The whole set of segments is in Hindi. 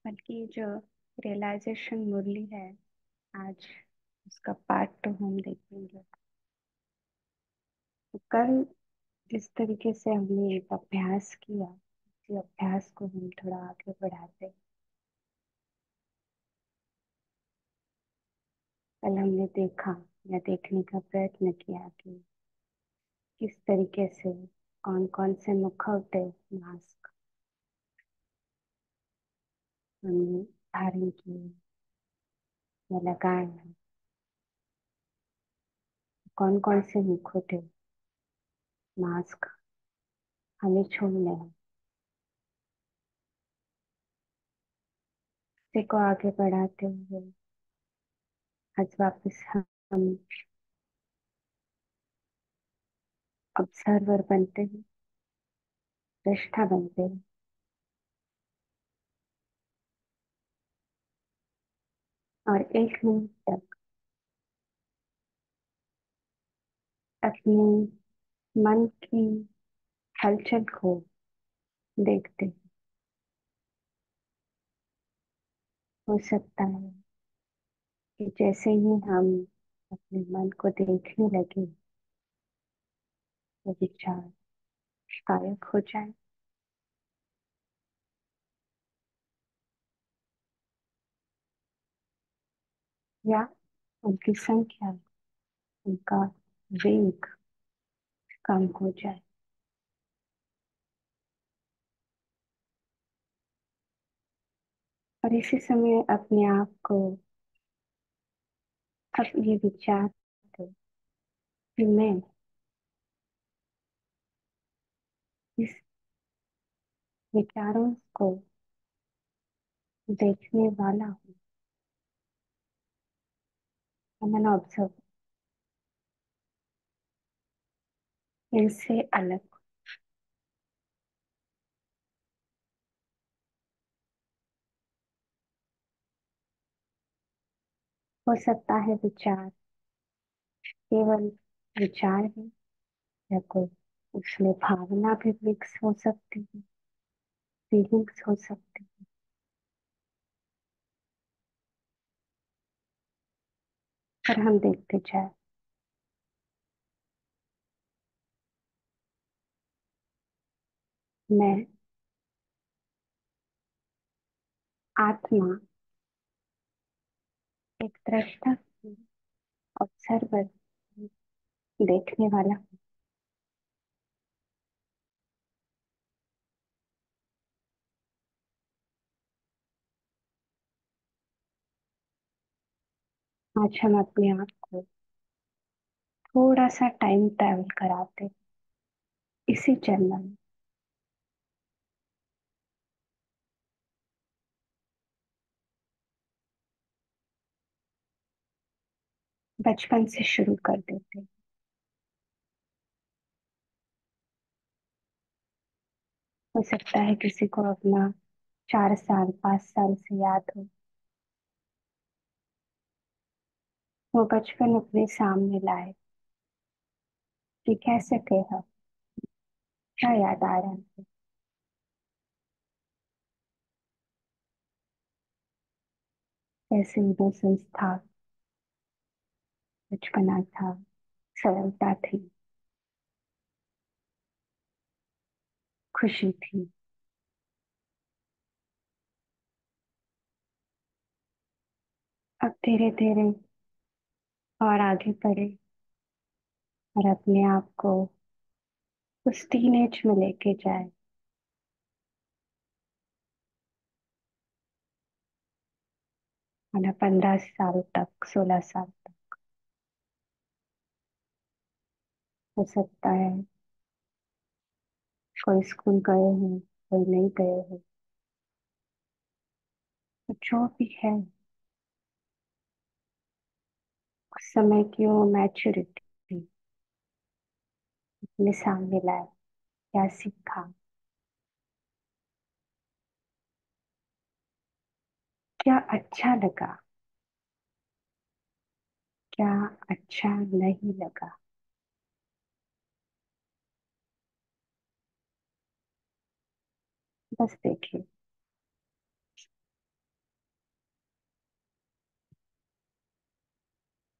बल्कि जो रियलाइजेशन मुरली है आज उसका पार्ट तो हम देखेंगे। तो कल जिस तरीके से हमने एक अभ्यास किया उसी अभ्यास को हम थोड़ा आगे बढ़ाते हैं। कल हमने देखा या देखने का प्रयत्न किया कि किस तरीके से कौन कौन से मुखौटे मास्क हमने धारण किए या लगाए हैं। कौन कौन से मुखौटे मास्क हमें छोड़ने हैं। इसी को आगे बढ़ाते हुए आज वापस हम ऑब्जर्वर बनते हैं, दृष्टा बनते हैं और एक मिनट तक अपने मन की हलचल को देखते हैं। हो सकता है कि जैसे ही हम अपने मन को देखने लगे वो विचार गायब हो जाए या उनकी संख्या, उनका वेग कम हो जाए। और इसी समय अपने आप को अब ये विचार दो कि मैं इस विचारों को देखने वाला हूँ। मैंने ऑब्जर्व इनसे अलग। हो सकता है विचार केवल विचार है या कोई उसमें भावना भी मिक्स हो सकती है, फीलिंग्स हो सकती है। पर हम देखते जाए। मैं आत्मा एक दृष्टा, ऑब्जर्वर, देखने वाला हूँ। आज हम अपने आप को थोड़ा सा टाइम ट्रैवल कराते हैं इसी जन्म में। बचपन से शुरू कर देते हैं। हो सकता है किसी को अपना 4 साल 5 साल से याद हो, वो बचपन अपने सामने लाए कि कैसे कहा, क्या याद आ रहा है, कैसे इनोसेंस था, बचपना था, सरलता थी, खुशी थी। अब धीरे धीरे और आगे बढ़े और अपने आप को उस टीनेज में लेके जाए। माना 15 साल तक, 16 साल तक। हो सकता है कोई स्कूल गए हैं, कोई नहीं गए हैं। तो जो भी है उस समय की वो मैच्योरिटी अपने सामने लाए। क्या सीखा, क्या अच्छा लगा, क्या अच्छा नहीं लगा। बस देखिए।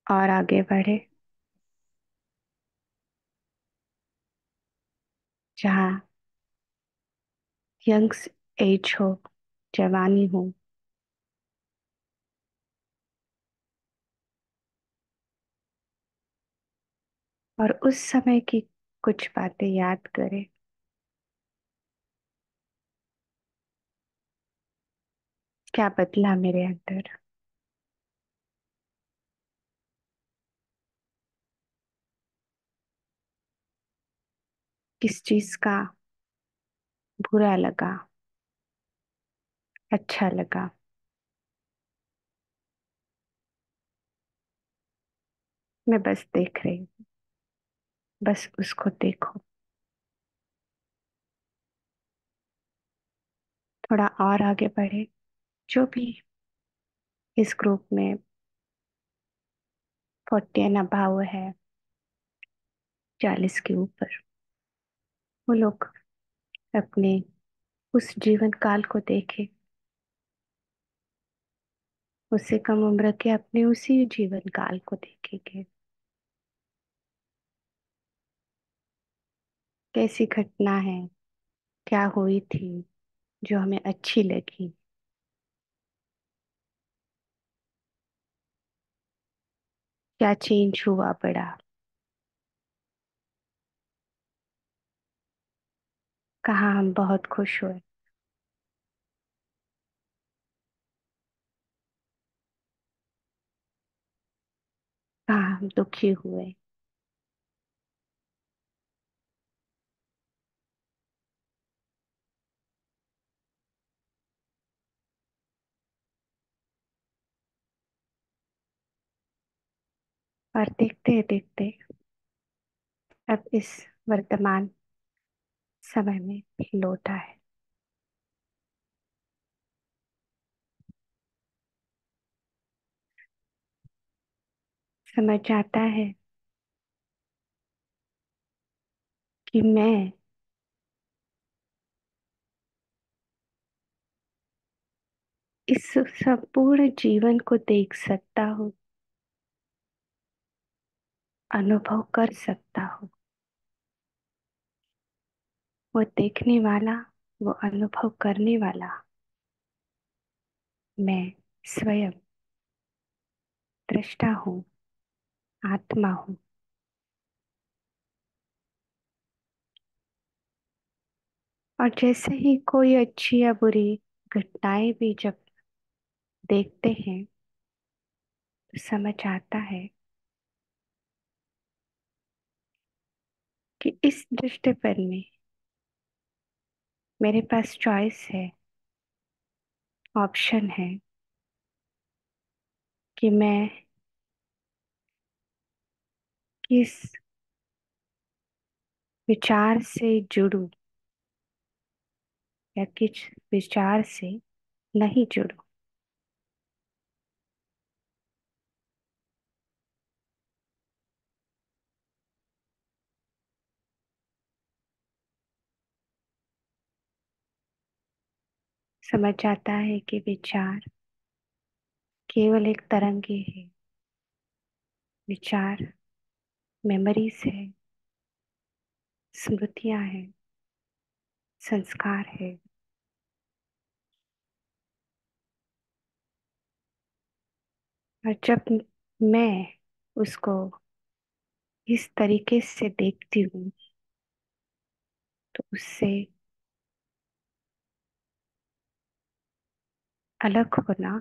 और आगे बढ़े, जहाँ यंग्स एज हो, जवानी हो, और उस समय की कुछ बातें याद करें। क्या बदला मेरे अंदर, किस चीज का बुरा लगा, अच्छा लगा। मैं बस देख रही हूँ, बस उसको देखो। थोड़ा और आगे बढ़े, जो भी इस ग्रुप में 40 एंड अबाव है, 40 के ऊपर, वो लोग अपने उस जीवन काल को देखे, उससे कम उम्र के अपने उसी जीवन काल को देखेंगे। कैसी घटना है, क्या हुई थी जो हमें अच्छी लगी, क्या चेंज हुआ बड़ा, कहाँ हम बहुत खुश हुए, कहाँ हम दुखी हुए। और देखते देखते अब इस वर्तमान समय में लौटा है। समझ आता है कि मैं इस संपूर्ण जीवन को देख सकता हूँ, अनुभव कर सकता हूँ। वो देखने वाला, वो अनुभव करने वाला मैं स्वयं दृष्टा हूँ, आत्मा हूँ। और जैसे ही कोई अच्छी या बुरी घटनाएं भी जब देखते हैं, तो समझ आता है कि इस दृष्टिपथ में मेरे पास चॉइस है, ऑप्शन है कि मैं किस विचार से जुड़ूं या किस विचार से नहीं जुड़ूं। समझ आता है कि विचार केवल एक तरंगे है, विचार मेमोरीज है, स्मृतियां हैं, संस्कार है। और जब मैं उसको इस तरीके से देखती हूँ, तो उससे अलग होना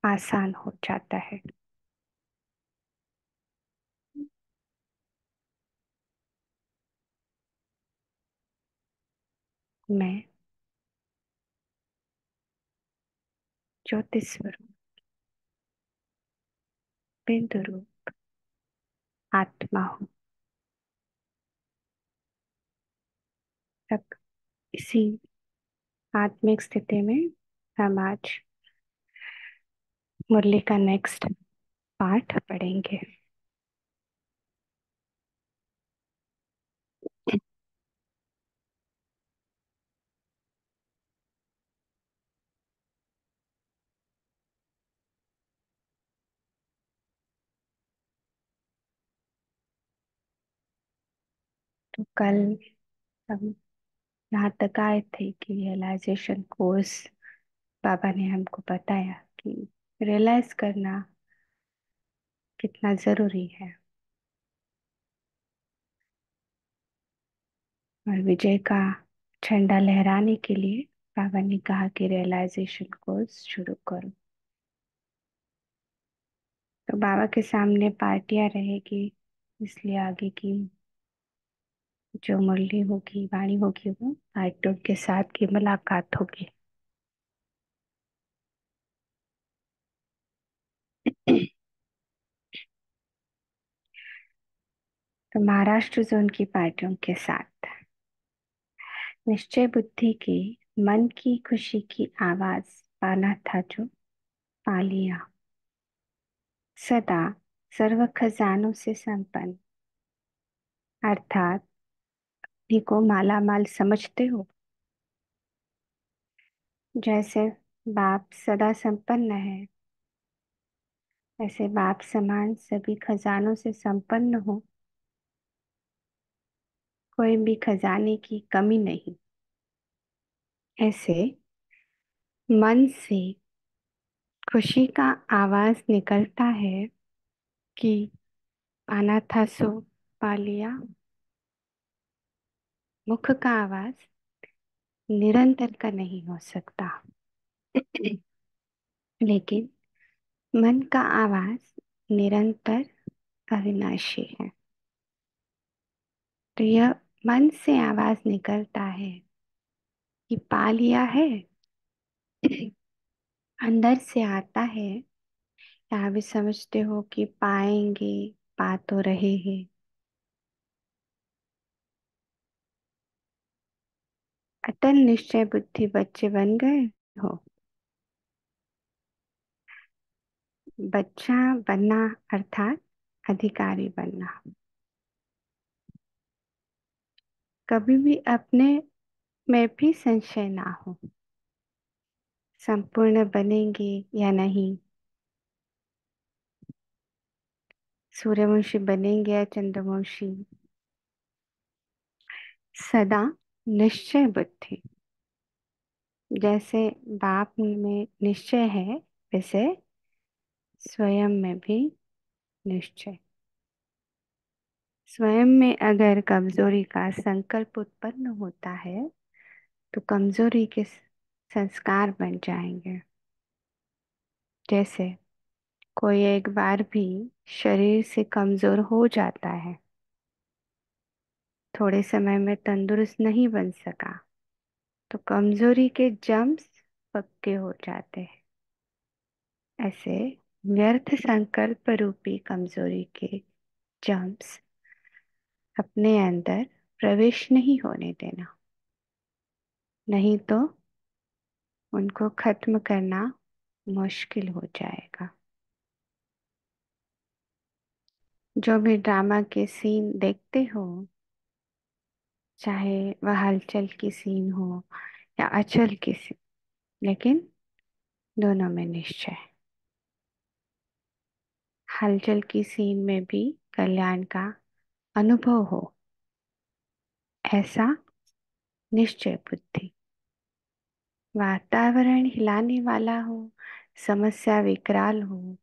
आसान हो जाता है। मैं ज्योतिष स्वरूप, बिंदु रूप आत्मा हूँ। तब इसी आत्मिक स्थिति में हम आज मुरली का नेक्स्ट पार्ट पढ़ेंगे। तो कल हम यहाँ तक आए थे कि रियलाइजेशन कोर्स बाबा ने हमको बताया कि रियलाइज करना कितना जरूरी है। और विजय का झंडा लहराने के लिए बाबा ने कहा कि रियलाइजेशन कोर्स शुरू करो। तो बाबा के सामने पार्टियां रहेगी, इसलिए आगे की जो मुरली होगी, वाणी होगी, वो पार्टियों के साथ की मुलाकात होगी। तो महाराष्ट्र जोन की पार्टियों के साथ निश्चय बुद्धि की मन की खुशी की आवाज पाना था जो पा लिया। सदा सर्व खजानों से संपन्न, अर्थात भी को माला माल समझते हो। जैसे बाप सदा संपन्न है, ऐसे बाप समान सभी खजानों से संपन्न हो। कोई भी खजाने की कमी नहीं। ऐसे मन से खुशी का आवाज निकलता है कि पाना था सो पा लिया। मुख का आवाज निरंतर का नहीं हो सकता, लेकिन मन का आवाज निरंतर अविनाशी है। तो यह मन से आवाज निकलता है कि पा लिया है, अंदर से आता है। यहाँ भी समझते हो कि पाएंगे, पा तो रहे हैं। अटल निश्चय बुद्धि बच्चे बन गए हो। बच्चा बनना अर्थात अधिकारी बनना। कभी भी अपने में भी संशय ना हो, संपूर्ण बनेंगे या नहीं, सूर्यवंशी बनेंगे या चंद्रवंशी। सदा निश्चय बुद्धि। जैसे बाप में निश्चय है, वैसे स्वयं में भी निश्चय। स्वयं में अगर कमजोरी का संकल्प उत्पन्न होता है तो कमजोरी के संस्कार बन जाएंगे। जैसे कोई एक बार भी शरीर से कमजोर हो जाता है, थोड़े समय में तंदुरुस्त नहीं बन सका, तो कमजोरी के जम्स पक्के हो जाते हैं। ऐसे व्यर्थ संकल्प रूपी कमजोरी के जम्स अपने अंदर प्रवेश नहीं होने देना, नहीं तो उनको खत्म करना मुश्किल हो जाएगा। जो भी ड्रामा के सीन देखते हो, चाहे वह हलचल की सीन हो या अचल की सीन, लेकिन दोनों में निश्चय। हलचल की सीन में भी कल्याण का अनुभव हो, ऐसा निश्चय बुद्धि। वातावरण हिलाने वाला हो, समस्या विकराल हो,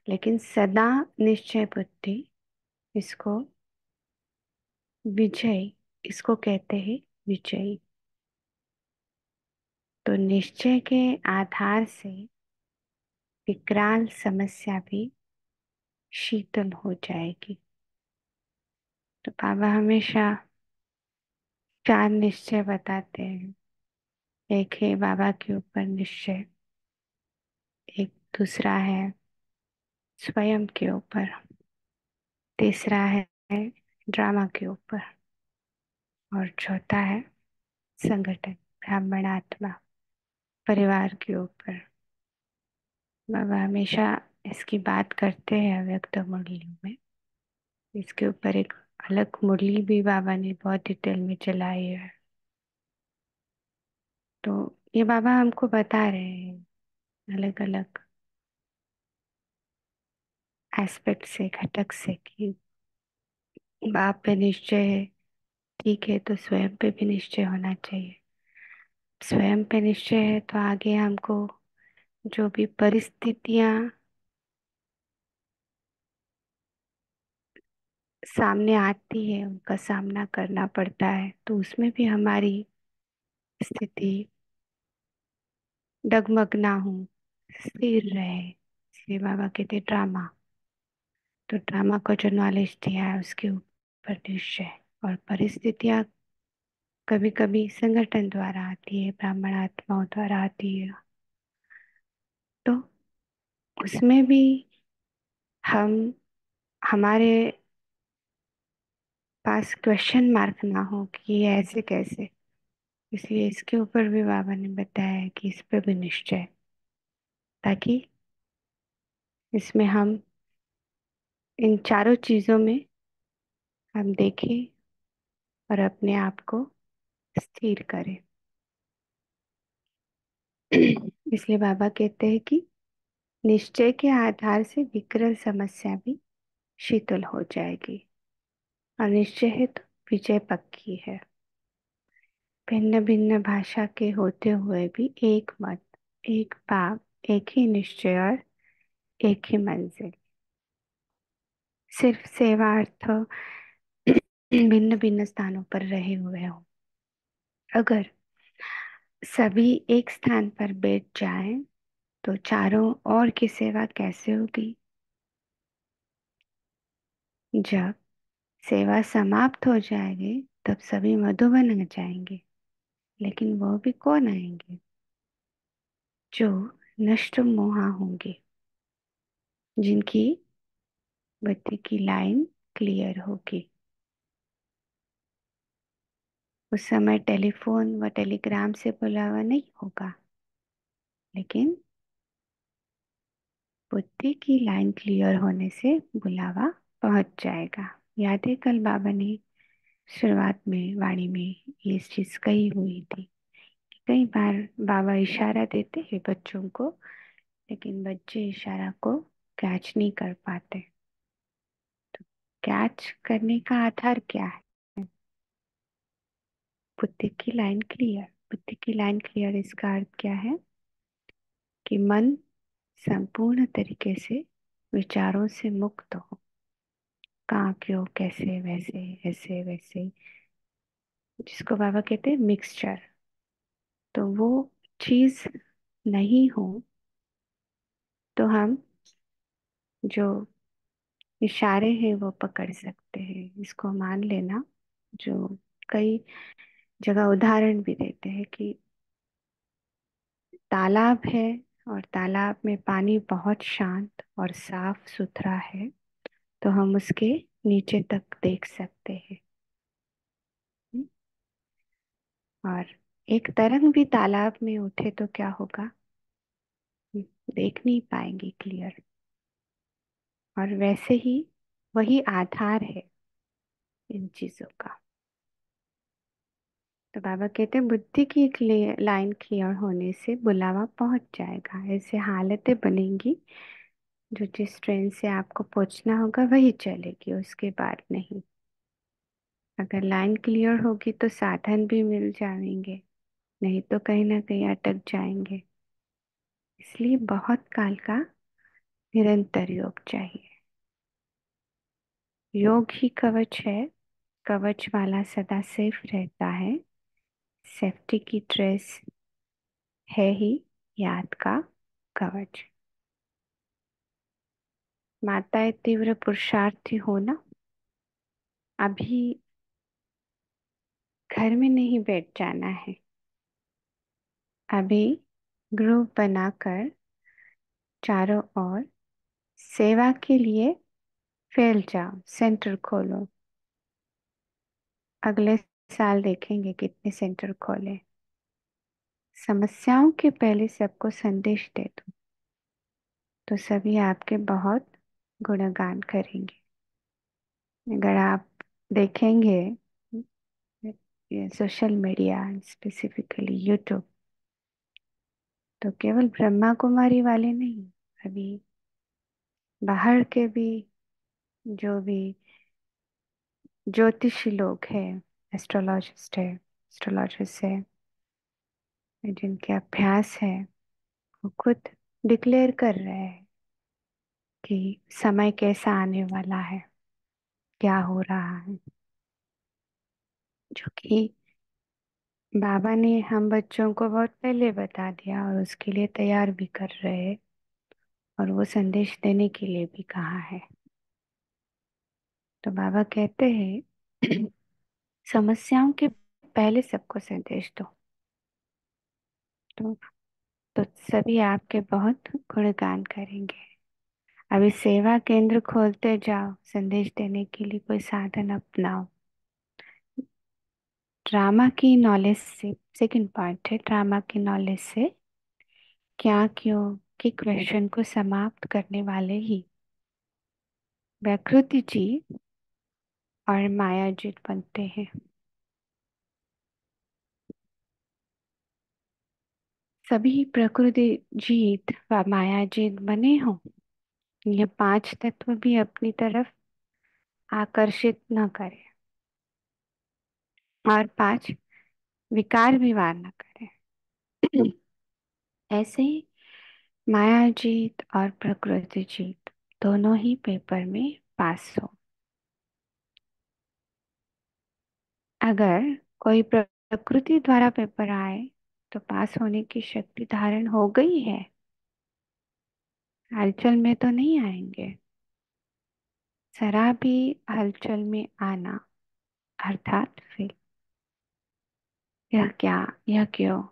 लेकिन सदा निश्चय बुद्धि, इसको विजय, इसको कहते हैं विजयी। तो निश्चय के आधार से विकराल समस्या भी शीतल हो जाएगी। तो बाबा हमेशा चार निश्चय बताते हैं। एक है बाबा के ऊपर निश्चय, एक दूसरा है स्वयं के ऊपर, तीसरा है ड्रामा के ऊपर, और चौथा है संगठन, ब्राह्मण आत्मा, परिवार के ऊपर। बाबा हमेशा इसकी बात करते हैं अव्यक्त मुरली में। इसके ऊपर एक अलग मुरली भी बाबा ने बहुत डिटेल में चलाई है। तो ये बाबा हमको बता रहे हैं अलग अलग एस्पेक्ट से, घटक से, कि बाप पे निश्चय है, ठीक है, तो स्वयं पे भी निश्चय होना चाहिए। स्वयं पे निश्चय है तो आगे हमको जो भी परिस्थितियां सामने आती है उनका सामना करना पड़ता है, तो उसमें भी हमारी स्थिति डगमग ना हो, स्थिर रहे। इसलिए बाबा कहते ड्रामा। तो ड्रामा को जो नॉलेज दिया है उसके ऊपर निश्चय। और परिस्थितियां कभी कभी संगठन द्वारा आती है, ब्राह्मण आत्माओं द्वारा आती है, तो उसमें भी हम हमारे पास क्वेश्चन मार्क ना हो कि ये ऐसे कैसे। इसलिए इसके ऊपर भी बाबा ने बताया है कि इस पे भी निश्चय, ताकि इसमें हम इन चारों चीजों में हम देखें और अपने आप को स्थिर करें। इसलिए बाबा कहते हैं कि निश्चय के आधार से विकराल समस्या भी शीतल हो जाएगी। और निश्चय है तो विजय पक्की है। भिन्न भिन्न भाषा के होते हुए भी एक मत, एक भाव, एक ही निश्चय और एक ही मंजिल। सिर्फ सेवार्थ भिन्न भिन्न स्थानों पर रहे हुए हो। अगर सभी एक स्थान पर बैठ जाएं तो चारों ओर की सेवा कैसे होगी। जब सेवा समाप्त हो जाएगी तब सभी मधुबन आ जाएंगे, लेकिन वो भी कौन आएंगे? जो नष्ट मोहा होंगे, जिनकी बुद्धि की लाइन क्लियर होगी। उस समय टेलीफोन व टेलीग्राम से बुलावा नहीं होगा, लेकिन बुद्धि की लाइन क्लियर होने से बुलावा पहुंच जाएगा। याद है कल बाबा ने शुरुआत में वाणी में ये चीज कही हुई थी। कई बार बाबा इशारा देते हैं बच्चों को, लेकिन बच्चे इशारा को कैच नहीं कर पाते। कैच करने का आधार क्या है? बुद्धि की लाइन क्लियर। बुद्धि की लाइन क्लियर इसका अर्थ क्या है? कि मन संपूर्ण तरीके से विचारों से मुक्त हो। कहाँ क्यों कैसे वैसे ऐसे वैसे, जिसको बाबा कहते हैं मिक्सचर। तो वो चीज नहीं हो तो हम जो इशारे हैं वो पकड़ सकते हैं, इसको मान लेना। जो कई जगह उदाहरण भी देते हैं कि तालाब है और तालाब में पानी बहुत शांत और साफ सुथरा है, तो हम उसके नीचे तक देख सकते हैं। हम्म? और एक तरंग भी तालाब में उठे तो क्या होगा? देख नहीं पाएंगे क्लियर। और वैसे ही वही आधार है इन चीजों का। तो बाबा कहते हैं बुद्धि की लाइन क्लियर होने से बुलावा पहुंच जाएगा। ऐसे हालतें बनेंगी जो जिस ट्रेन से आपको पहुंचना होगा वही चलेगी, उसके बाद नहीं। अगर लाइन क्लियर होगी तो साधन भी मिल जाएंगे, नहीं तो कहीं ना कहीं अटक जाएंगे। इसलिए बहुत काल का निरंतर योग चाहिए। योग ही कवच है। कवच वाला सदा सेफ रहता है। सेफ्टी की ड्रेस है ही याद का कवच। माताएं तीव्र पुरुषार्थी हो ना, अभी घर में नहीं बैठ जाना है। अभी ग्रुप बनाकर चारों ओर सेवा के लिए फैल जाओ, सेंटर खोलो। अगले साल देखेंगे कितने सेंटर खोले। समस्याओं के पहले सबको संदेश दे दो, तो सभी आपके बहुत गुणगान करेंगे। अगर आप देखेंगे ये सोशल मीडिया, स्पेसिफिकली यूट्यूब, तो केवल ब्रह्मा कुमारी वाले नहीं, अभी बाहर के भी जो भी ज्योतिषी लोग हैं, एस्ट्रोलॉजिस्ट है, एस्ट्रोलॉजिस्ट है, जिनके अभ्यास है, वो खुद डिक्लेयर कर रहे हैं कि समय कैसा आने वाला है, क्या हो रहा है, जो कि बाबा ने हम बच्चों को बहुत पहले बता दिया और उसके लिए तैयार भी कर रहे हैं, और वो संदेश देने के लिए भी कहा है। तो बाबा कहते हैं समस्याओं के पहले सबको संदेश दो। तो तो सभी आपके बहुत गुणगान करेंगे। अभी सेवा केंद्र खोलते जाओ, संदेश देने के लिए कोई साधन अपनाओ। ड्रामा की नॉलेज से, सेकंड पॉइंट है, ड्रामा की नॉलेज से क्या क्यों के क्वेश्चन को समाप्त करने वाले ही प्रकृति जी और माया जी बनते हैं। सभी प्रकृति जीत व माया जीत बने हों, ये पांच तत्व भी अपनी तरफ आकर्षित न करें और पांच विकार भी वार न करें। ऐसे ही माया जीत और प्रकृति जीत दोनों ही पेपर में पास हो। अगर कोई प्रकृति द्वारा पेपर आए तो पास होने की शक्ति धारण हो गई है, हलचल में तो नहीं आएंगे। जरा भी हलचल में आना अर्थात फेल। यह क्या, यह क्यों,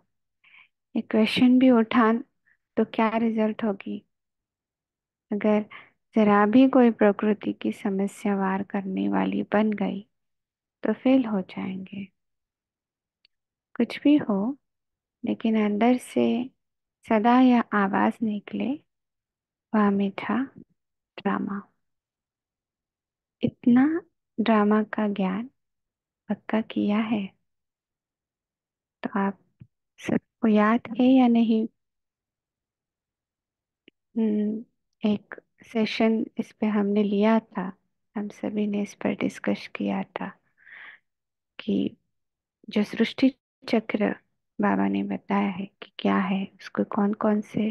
ये क्वेश्चन भी उठा तो क्या रिजल्ट होगी। अगर जरा भी कोई प्रकृति की समस्या वार करने वाली बन गई तो फेल हो जाएंगे। कुछ भी हो, लेकिन अंदर से सदा यह आवाज निकले, वह मीठा ड्रामा। इतना ड्रामा का ज्ञान पक्का किया है तो आप सबको याद है या नहीं। एक सेशन इस पे हमने लिया था, हम सभी ने इस पर डिस्कस किया था कि जो सृष्टि चक्र बाबा ने बताया है कि क्या है, उसको कौन कौन से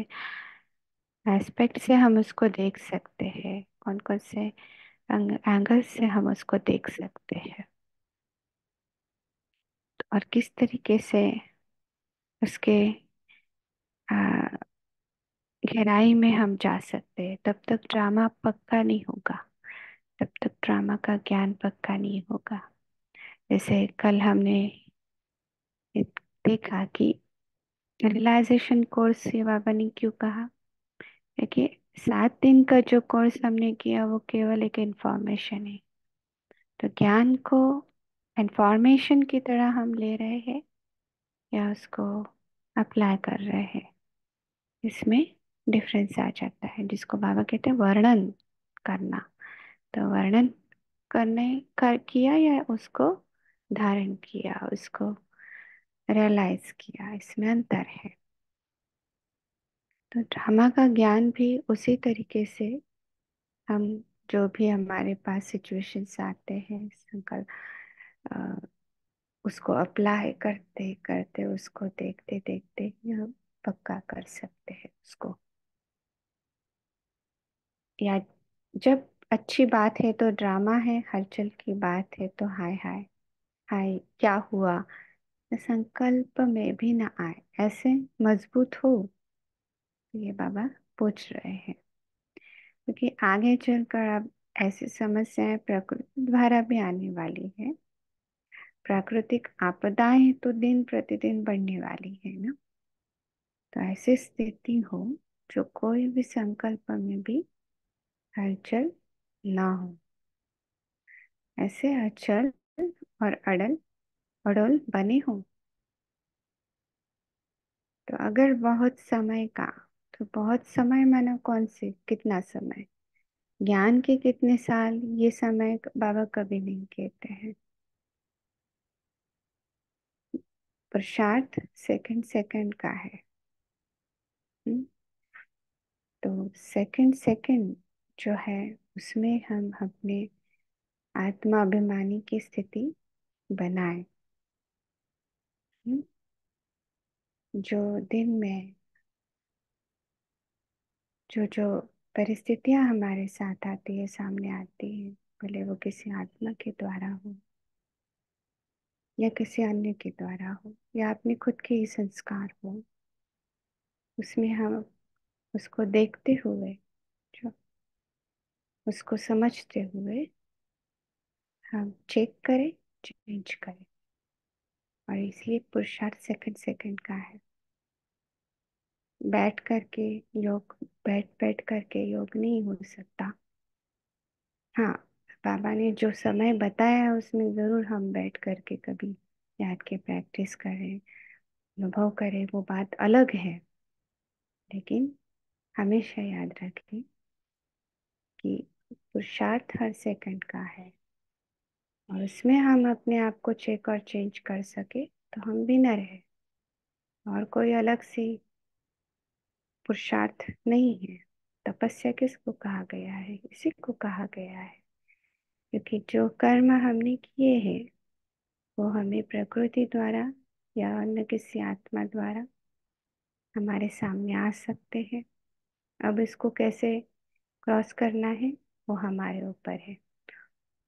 एस्पेक्ट से हम उसको देख सकते हैं, कौन कौन से एंगल से हम उसको देख सकते हैं, और किस तरीके से उसके आ, गहराई में हम जा सकते हैं। तब तक ड्रामा पक्का नहीं होगा, तब तक ड्रामा का ज्ञान पक्का नहीं होगा। जैसे कल हमने देखा कि रियलाइजेशन कोर्स ये बाबा ने क्यों कहा। देखिए, 7 दिन का जो कोर्स हमने किया वो केवल एक इंफॉर्मेशन है। तो ज्ञान को इंफॉर्मेशन की तरह हम ले रहे हैं या उसको अप्लाई कर रहे हैं, इसमें डिफरेंस आ जाता है, जिसको बाबा कहते हैं वर्णन करना। तो वर्णन करने कर किया या उसको धारण किया, उसको रियलाइज किया, इसमें अंतर है। तो ड्रामा का ज्ञान भी उसी तरीके से हम, जो भी हमारे पास सिचुएशंस आते हैं, संकल्प, अ, उसको अप्लाई करते करते, उसको देखते देखते ही हम पक्का कर सकते हैं उसको। या जब अच्छी बात है तो ड्रामा है, हलचल की बात है तो हाय हाय हाय क्या हुआ, संकल्प में भी ना आए, ऐसे मजबूत हो, ये बाबा पूछ रहे हैं। क्योंकि आगे चलकर अब ऐसी समस्याएं प्रकृति द्वारा भी आने वाली है। प्राकृतिक आपदाएं तो दिन प्रतिदिन बढ़ने वाली है ना। तो ऐसी स्थिति हो जो कोई भी संकल्प में भी हलचल ना हो, ऐसे अचल और अड़ल अड़ोल बने हो। तो अगर बहुत समय का, तो बहुत समय माना कौन से, कितना समय, ज्ञान के कितने साल, ये समय बाबा कभी नहीं कहते हैं। पुरुषार्थ सेकंड सेकंड का है। हम्म, तो सेकंड सेकंड जो है उसमें हम अपने आत्मा अभिमानी की स्थिति बनाए। हम्म, जो दिन में जो जो परिस्थितियां हमारे साथ आती है, सामने आती है, भले वो किसी आत्मा के द्वारा हो या किसी अन्य के द्वारा हो या अपने खुद के ही संस्कार हो, उसमें हम उसको देखते हुए, जो उसको समझते हुए हम चेक करें, चेंज करें। और इसलिए पुरुषार्थ सेकंड सेकंड का है। बैठ करके योग, बैठ बैठ करके योग नहीं हो सकता। हाँ, बाबा ने जो समय बताया है उसमें जरूर हम बैठ करके कभी याद के प्रैक्टिस करें, अनुभव करें, वो बात अलग है। लेकिन हमेशा याद रखें कि पुरुषार्थ हर सेकंड का है, और उसमें हम अपने आप को चेक और चेंज कर सके तो हम विनर है। और कोई अलग सी पुरुषार्थ नहीं है। तपस्या किसको कहा गया है? इसी को कहा गया है, क्योंकि जो कर्म हमने किए हैं वो हमें प्रकृति द्वारा या अन्य किसी आत्मा द्वारा हमारे सामने आ सकते हैं। अब इसको कैसे क्रॉस करना है वो हमारे ऊपर है।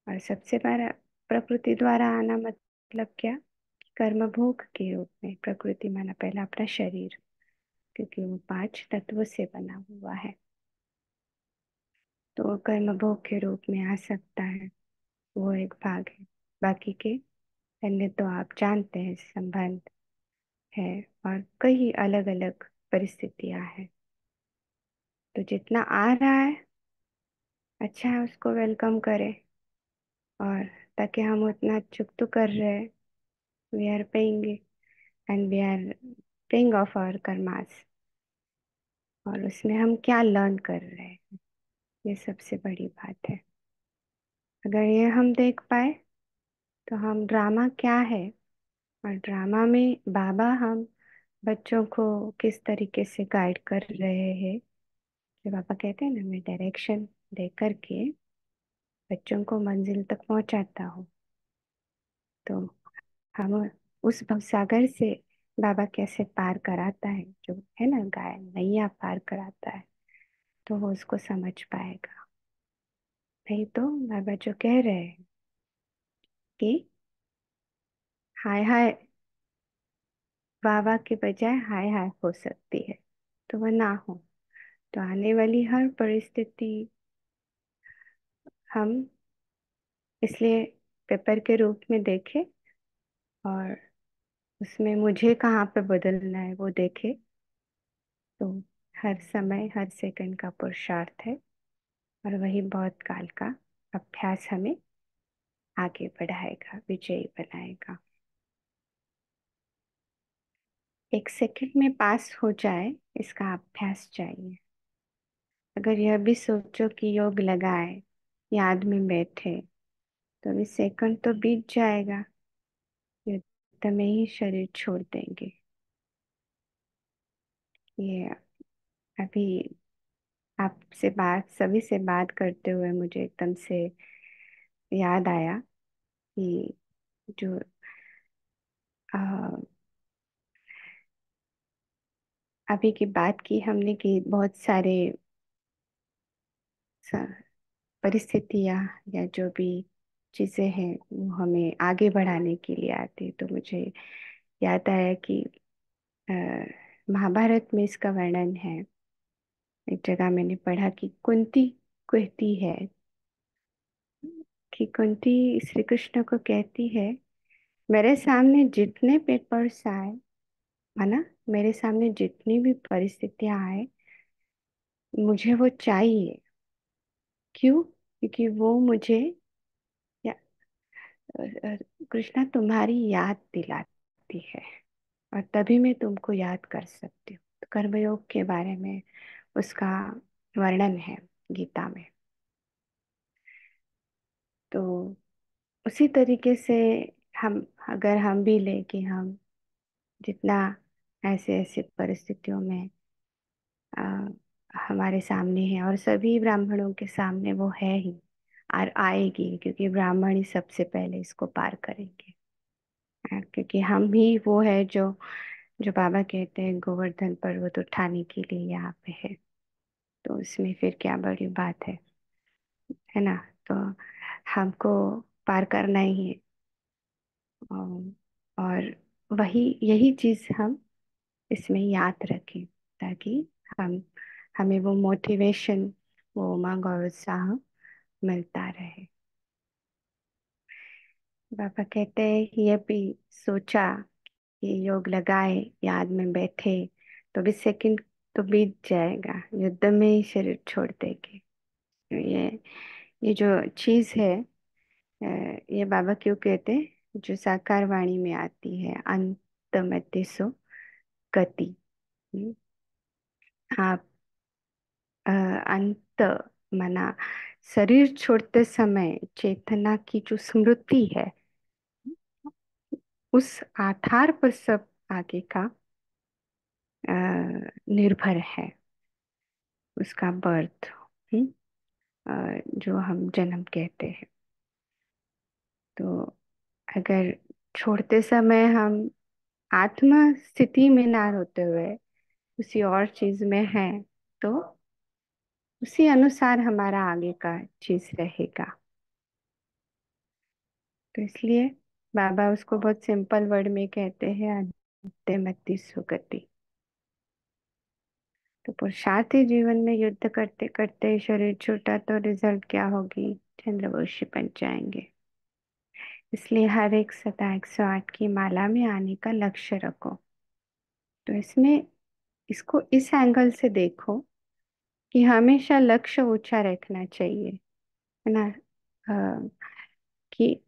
और सबसे बड़ा, प्रकृति द्वारा आना मतलब क्या? कर्म भोग के रूप में। प्रकृति माना पहला अपना शरीर, क्योंकि वो 5 तत्वों से बना हुआ है, तो कर्म भोग के रूप में आ सकता है। वो एक भाग है। बाकी के अन्य तो आप जानते हैं, संबंध है और कई अलग अलग परिस्थितियां हैं। तो जितना आ रहा है अच्छा है, उसको वेलकम करें। और ताकि हम उतना चुक तो कर रहे हैं, we are paying and we are paying off our karmas. और उसमें हम क्या लर्न कर रहे हैं, ये सबसे बड़ी बात है। अगर ये हम देख पाए तो हम ड्रामा क्या है, और ड्रामा में बाबा हम बच्चों को किस तरीके से गाइड कर रहे हैं। जो पापा कहते हैं ना, मैं डायरेक्शन दे करके बच्चों को मंजिल तक पहुंचाता हूँ। तो हम उस भवसागर से बाबा कैसे पार कराता है, जो है ना, गाय नैया पार कराता है, तो वो उसको समझ पाएगा। नहीं तो बाबा जो कह रहे हैं कि हाय हाय बाबा के बजाय हाय हाय हो सकती है, तो वह ना हो। तो आने वाली हर परिस्थिति हम इसलिए पेपर के रूप में देखें, और उसमें मुझे कहाँ पे बदलना है वो देखे। तो हर समय हर सेकंड का पुरुषार्थ है, और वही बहुत काल का अभ्यास हमें आगे बढ़ाएगा, विजयी बनाएगा। 1 सेकंड में पास हो जाए, इसका अभ्यास चाहिए। अगर यह भी सोचो कि योग लगाए, याद में बैठे, तो अभी सेकंड तो बीत जाएगा, युद्ध में ही शरीर छोड़ देंगे। ये अभी आपसे बात, सभी से बात करते हुए मुझे एकदम से याद आया कि जो अ, अभी की बात की हमने कि बहुत सारे परिस्थितियाँ या जो भी चीज़ें हैं वो हमें आगे बढ़ाने के लिए आती है। तो मुझे याद आया कि अ, महाभारत में इसका वर्णन है। एक जगह मैंने पढ़ा कि कुंती कहती है कि कुंती श्री कृष्ण को कहती है, मेरे सामने जितने पेपर्स आए, माना मेरे सामने जितनी भी परिस्थितियां आए, मुझे वो चाहिए। क्यों? क्योंकि वो मुझे या, कृष्णा तुम्हारी याद दिलाती है, और तभी मैं तुमको याद कर सकती हूँ। तो कर्मयोग के बारे में उसका वर्णन है गीता में। तो उसी तरीके से हम, अगर हम भी ले कि हम जितना ऐसे ऐसे परिस्थितियों में आ, हमारे सामने है, और सभी ब्राह्मणों के सामने वो है ही और आएगी, क्योंकि ब्राह्मण ही सबसे पहले इसको पार करेंगे। क्योंकि हम ही वो है जो जो बाबा कहते हैं गोवर्धन पर्वत उठाने के लिए यहाँ पे है। तो उसमें फिर क्या बड़ी बात है ना। तो हमको पार करना ही है। और वही यही चीज हम इसमें याद रखें, ताकि हम हमें वो मोटिवेशन, वो उमंग और उत्साह मिलता रहे। बाबा कहते हैं ये भी सोचा कि योग लगाए, याद में बैठे तो 20 सेकंड तो बीत जाएगा, युद्ध में ही शरीर छोड़ देंगे। ये ये जो चीज है, ये बाबा क्यों कहते हैं, जो साकार वाणी में आती है, अंत मध्य सो गति। हम्म, आप अंत मना शरीर छोड़ते समय चेतना की जो स्मृति है, उस आधार पर सब आगे का निर्भर है, उसका बर्थ, जो हम जन्म कहते हैं। तो अगर छोड़ते समय हम आत्मा स्थिति में ना होते हुए किसी और चीज में है, तो उसी अनुसार हमारा आगे का चीज रहेगा। तो इसलिए बाबा उसको बहुत सिंपल वर्ड में कहते हैं, अंत्यमति सुगति। तो पुरुषार्थी जीवन में युद्ध करते करते शरीर छूटा तो रिजल्ट क्या होगी, चंद्रवंशी बन जाएंगे। इसलिए हर एक सदा 108 की माला में आने का लक्ष्य रखो। तो इसमें इसको इस एंगल से देखो कि हमेशा लक्ष्य ऊंचा रखना चाहिए, है ना। अ, कि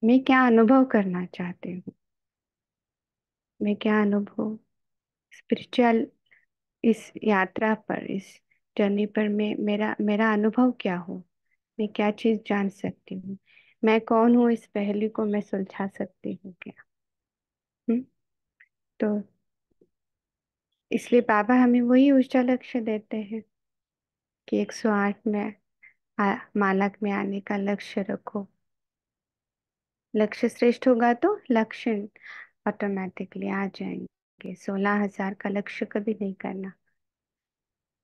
मैं क्या अनुभव करना चाहती हूँ, मैं क्या अनुभव स्पिरिचुअल इस यात्रा पर, इस जर्नी पर मैं मेरा मेरा अनुभव क्या हो, मैं क्या चीज जान सकती हूँ, मैं कौन हूँ, इस पहेली को मैं सुलझा सकती हूँ क्या। हम्म? तो इसलिए बाबा हमें वही ऊंचा लक्ष्य देते हैं कि 108 में मालक में आने का लक्ष्य रखो। लक्ष्य श्रेष्ठ होगा तो लक्षण ऑटोमेटिकली आ जाएंगे। 16,000 का लक्ष्य कभी नहीं करना।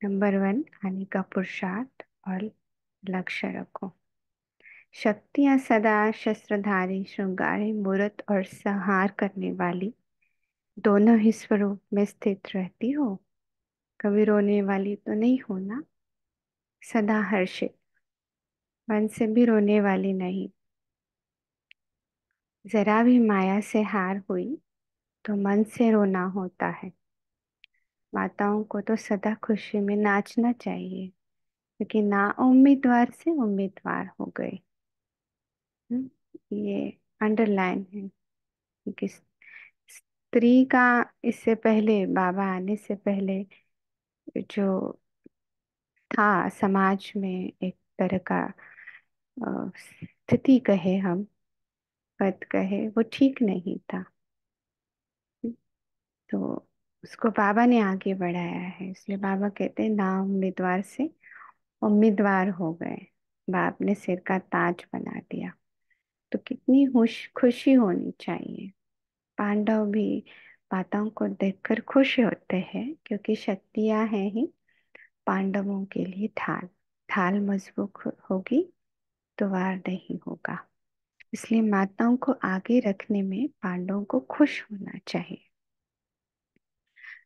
नंबर 1 आने का पुरुषार्थ और लक्ष्य रखो। शक्तियां सदा शस्त्रधारी, श्रृंगारी, मूरत और संहार करने वाली दोनों ही स्वरूप में स्थित रहती हो। कभी रोने वाली तो नहीं हो ना, सदा हर्षित, मन से भी रोने वाली नहीं। जरा भी माया से हार हुई तो मन से रोना होता है। माताओं को तो सदा खुशी में नाचना चाहिए, क्योंकि ना उम्मीदवार से उम्मीदवार हो गए। ये अंडरलाइन है, क्योंकि स्त्री का इससे पहले, बाबा आने से पहले, जो था समाज में एक तरह का स्थिति कहे हम, पद कहे, वो ठीक नहीं था। तो उसको बाबा ने आगे बढ़ाया है। इसलिए बाबा कहते हैं ना उम्मीदवार से उम्मीदवार हो गए, बाप ने सिर का ताज बना दिया। तो कितनी खुशी होनी चाहिए। पांडव भी माताओं को देखकर खुश होते हैं, क्योंकि शक्तियां हैं ही पांडवों के लिए ढाल। ढाल मजबूत होगी तो वार नहीं होगा। इसलिए माताओं को आगे रखने में पांडवों को खुश होना चाहिए।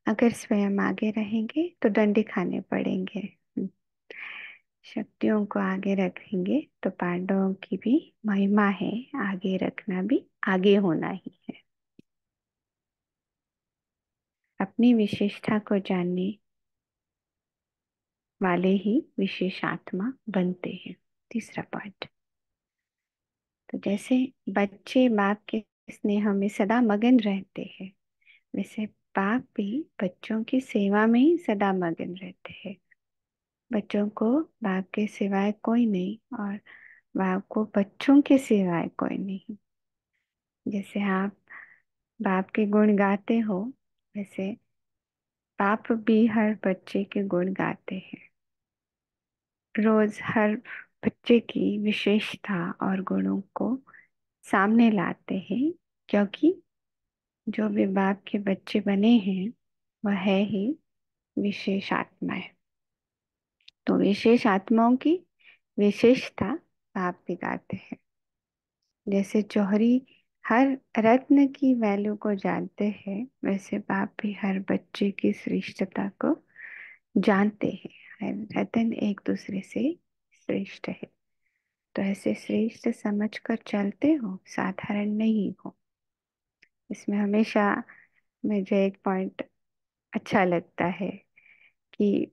अगर स्वयं आगे रहेंगे तो डंडे खाने पड़ेंगे। शक्तियों को आगे रखेंगे तो पांडवों की भी महिमा है, आगे रखना भी आगे होना ही है। अपनी विशेषता को जानने वाले ही विशेष आत्मा बनते हैं। तीसरा पॉइंट। तो जैसे बच्चे बाप के स्नेह में सदा मगन रहते हैं, वैसे बाप भी बच्चों की सेवा में ही सदा मगन रहते हैं। बच्चों को बाप के सिवाय कोई नहीं, और बाप को बच्चों के सिवाय कोई नहीं। जैसे आप बाप के गुण गाते हो, वैसे बाप भी हर बच्चे के गुण गाते हैं। रोज हर बच्चे की विशेषता और गुणों को सामने लाते हैं, क्योंकि जो भी बाप के बच्चे बने हैं वह है ही विशेष आत्माएं। तो विशेष आत्माओं की विशेषता बाप दिखाते हैं। जैसे जौहरी हर रत्न की वैल्यू को जानते हैं, वैसे बाप भी हर बच्चे की श्रेष्ठता को जानते हैं। हर रत्न एक दूसरे से श्रेष्ठ है। तो ऐसे श्रेष्ठ समझकर चलते हो, साधारण नहीं हो। इसमें हमेशा मुझे एक पॉइंट अच्छा लगता है कि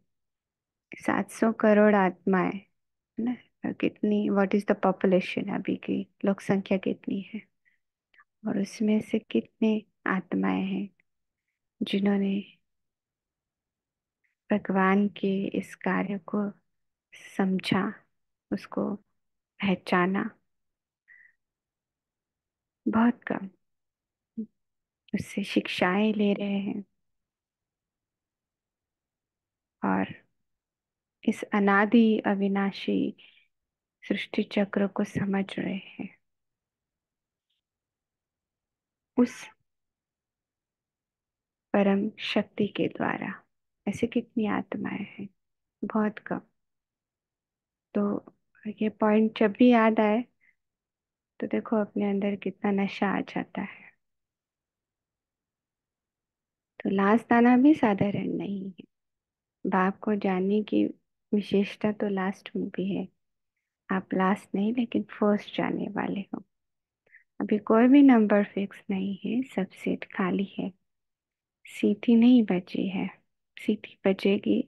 700 करोड़ आत्माएं है ना, कितनी, व्हाट इज द पॉपुलेशन, अभी की लोक संख्या कितनी है, और उसमें से कितने आत्माएं हैं जिन्होंने भगवान के इस कार्य को समझा, उसको पहचाना। बहुत कम। उससे शिक्षाएं ले रहे हैं और इस अनादि अविनाशी सृष्टि चक्र को समझ रहे हैं। उस परम शक्ति के द्वारा ऐसे कितनी आत्माएं हैं, बहुत कम। तो ये पॉइंट जब भी याद आए तो देखो अपने अंदर कितना नशा आ जाता है। तो लास्ट आना भी साधारण नहीं है। बाप को जानने की विशेषता तो लास्ट में भी है। आप लास्ट नहीं लेकिन फर्स्ट जाने वाले हो। अभी कोई भी नंबर फिक्स नहीं है, सब सीट खाली है। सीट ही नहीं बची है। सीट ही बचेगी,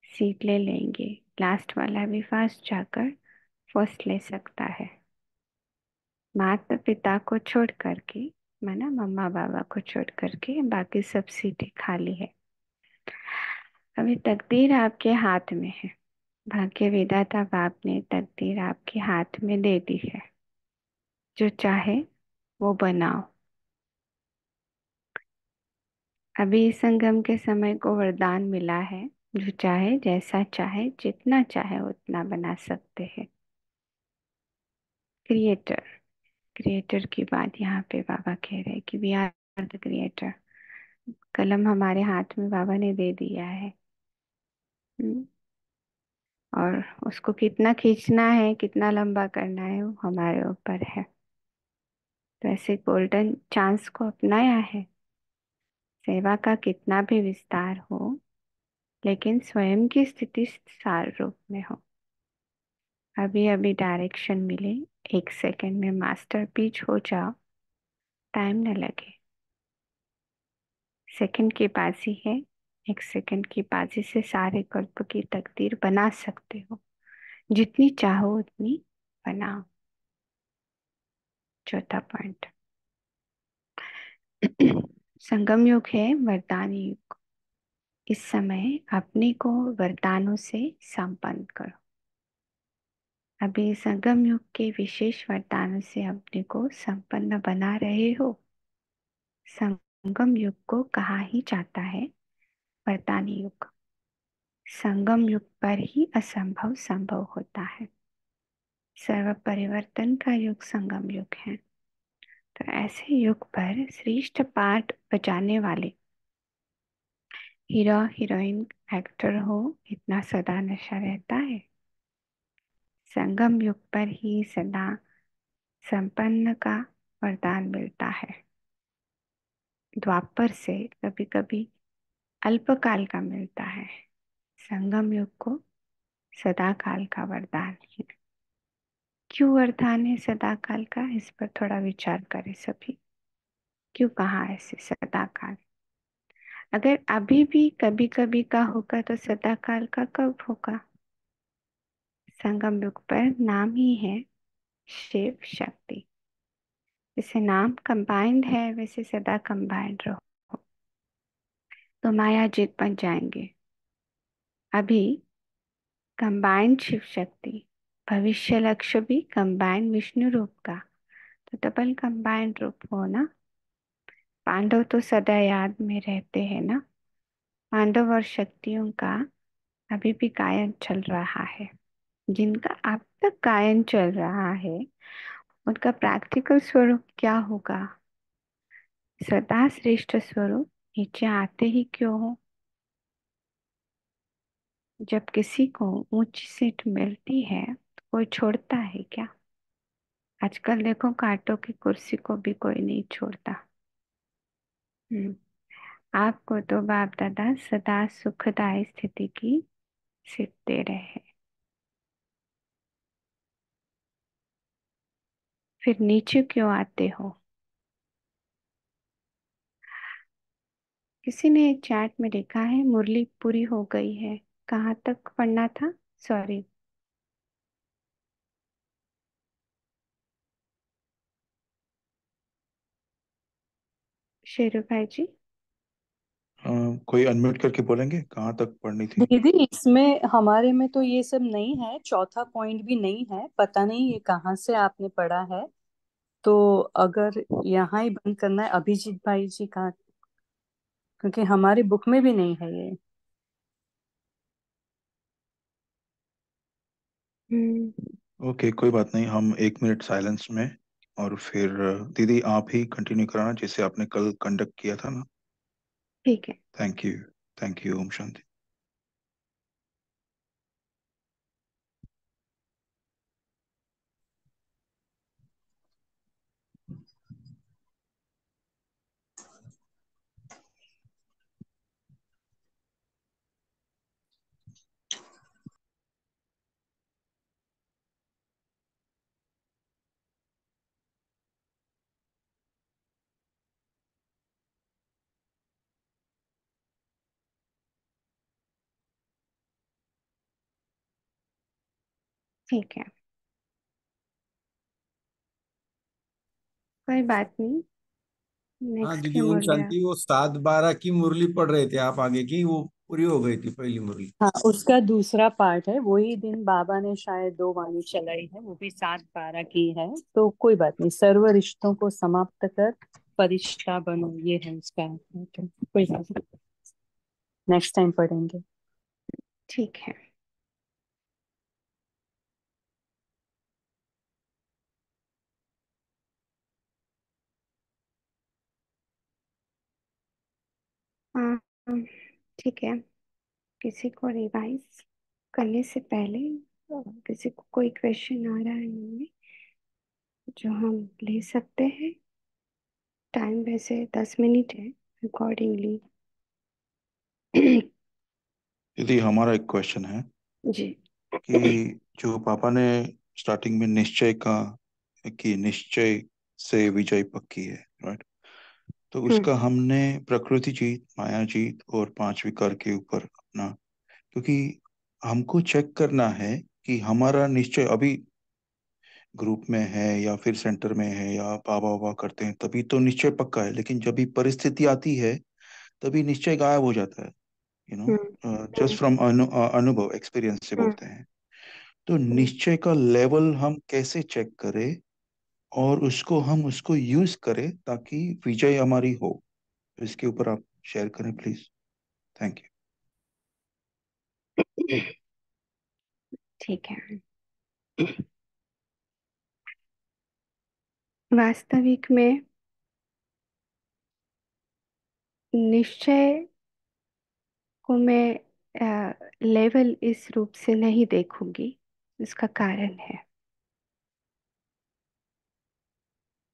सीट ले लेंगे। लास्ट वाला भी फास्ट जाकर फर्स्ट ले सकता है। माता पिता को छोड़ करके, माना मम्मा बाबा को छोड़ करके बाकी सब सीटें खाली है। अभी तकदीर आपके हाथ में है। भाग्य विधाता बाप ने तकदीर आपके हाथ में दे दी है। जो चाहे वो बनाओ। अभी इस संगम के समय को वरदान मिला है। जो चाहे, जैसा चाहे, जितना चाहे उतना बना सकते हैं। क्रिएटर, क्रिएटर की बात यहाँ पे बाबा कह रहे हैं कि वी आर द क्रिएटर। कलम हमारे हाथ में बाबा ने दे दिया है। हम्म, और उसको कितना खींचना है, कितना लंबा करना है, वो हमारे ऊपर है। तो ऐसे गोल्डन चांस को अपनाया है। सेवा का कितना भी विस्तार हो, लेकिन स्वयं की स्थिति सार रूप में हो। अभी अभी डायरेक्शन मिले, 1 सेकंड में मास्टर पीच हो जाओ, टाइम न लगे। सेकंड की बाजी है। 1 सेकंड की बाजी से सारे कल्प की तकदीर बना सकते हो। जितनी चाहो उतनी बनाओ। चौथा पॉइंट। संगम युग है वरदान युग। इस समय अपने को वरदानों से संपन्न करो। अभी संगम युग के विशेष वरदानों से अपने को संपन्न बना रहे हो। संगम युग को कहा ही जाता है वरदान युग। संगम युग पर ही असंभव संभव होता है। सर्व परिवर्तन का युग संगम युग है। तो ऐसे युग पर श्रेष्ठ पाठ बजाने वाले हीरो हीरोइन एक्टर हो, इतना सदा नशा रहता है। संगम युग पर ही सदा संपन्न का वरदान मिलता है। द्वापर से कभी कभी अल्पकाल का मिलता है। संगम युग को सदा काल का वरदान है। क्यों वरदान है सदा काल का, इस पर थोड़ा विचार करें सभी। क्यों कहा ऐसे सदा काल? अगर अभी भी कभी कभी का होगा तो सदा काल का कब होगा? संगम युग पर नाम ही है शिव शक्ति। जैसे नाम कंबाइंड है, वैसे सदा कंबाइंड रहो तो माया जीत बन जाएंगे। अभी कंबाइंड शिव शक्ति, भविष्य लक्ष्य भी कंबाइंड विष्णु रूप का, तो डबल कंबाइंड रूप हो ना। पांडव तो सदा याद में रहते हैं ना। पांडव और शक्तियों का अभी भी गायन चल रहा है। जिनका अब तक गायन चल रहा है उनका प्रैक्टिकल स्वरूप क्या होगा? सदा श्रेष्ठ स्वरूप नीचे आते ही क्यों हो? जब किसी को ऊंची सीट मिलती है तो कोई छोड़ता है क्या? आजकल देखो कांटों की कुर्सी को भी कोई नहीं छोड़ता। हम्म। आपको तो बाप दादा सदा सुखदायी स्थिति की सीट दे रहे हैं। फिर नीचे क्यों आते हो? किसी ने चैट में लिखा है मुरली पूरी हो गई है। कहाँ तक पढ़ना था? सॉरी। शेरू भाई जी। अ, कोई अनम्यूट करके बोलेंगे कहाँ तक पढ़नी थी? दीदी इसमें हमारे में तो ये सब नहीं है, चौथा पॉइंट भी नहीं है। पता नहीं ये कहाँ से आपने पढ़ा है। तो अगर यहाँ ही बंद करना है अभिजीत भाई जी का, क्योंकि हमारी बुक में भी नहीं है ये। हम्म। ओके, कोई बात नहीं, हम 1 मिनट साइलेंस में। और फिर दीदी आप ही कंटिन्यू कराना जैसे आपने कल कंडक्ट किया था ना। ठीक है। Thank you. Thank you. ओम शांति। ठीक है, कोई बात नहीं। हाँ नेक्स्ट दीदी, की ओम मुरलिया। शांति। वो 7-12 की मुरली पढ़ रहे थे आप आगे की, वो पूरी हो गई थी पहली मुरली। हाँ, उसका दूसरा पार्ट है। वही दिन बाबा ने शायद 2 वाणी चलाई है, वो भी 7-12 की है। तो कोई बात नहीं, सर्व रिश्तों को समाप्त कर फरिश्ता बनो, ये है उसका। तो कोई बात नहीं, नेक्स्ट टाइम पढ़ेंगे। ठीक है। हाँ, ठीक है। किसी को रिवाइज करने से पहले किसी को कोई क्वेश्चन आ रहा है इनमें जो हम ले सकते हैं? टाइम वैसे 10 मिनट है अकॉर्डिंगली। दीदी हमारा एक क्वेश्चन है जी। कि जो पापा ने स्टार्टिंग में निश्चय का कि निश्चय से विजय पक्की है, राइट? तो हम्म। उसका हमने प्रकृति जीत, माया जीत और 5 विकार के ऊपर अपना, क्योंकि हमको चेक करना है कि हमारा निश्चय अभी ग्रुप में है या फिर सेंटर में है या बाबा बाबा करते हैं तभी तो निश्चय पक्का है, लेकिन जब भी परिस्थिति आती है तभी निश्चय गायब हो जाता है। You hmm. No, just from अनुभव एक्सपीरियंस से हम्म। बोलते हैं। तो हम्म। निश्चय का लेवल हम कैसे चेक करें और उसको यूज करें ताकि विजय हमारी हो? तो इसके ऊपर आप शेयर करें प्लीज। Thank you. ठीक है। वास्तविक में निश्चय को मैं लेवल इस रूप से नहीं देखूंगी। इसका कारण है,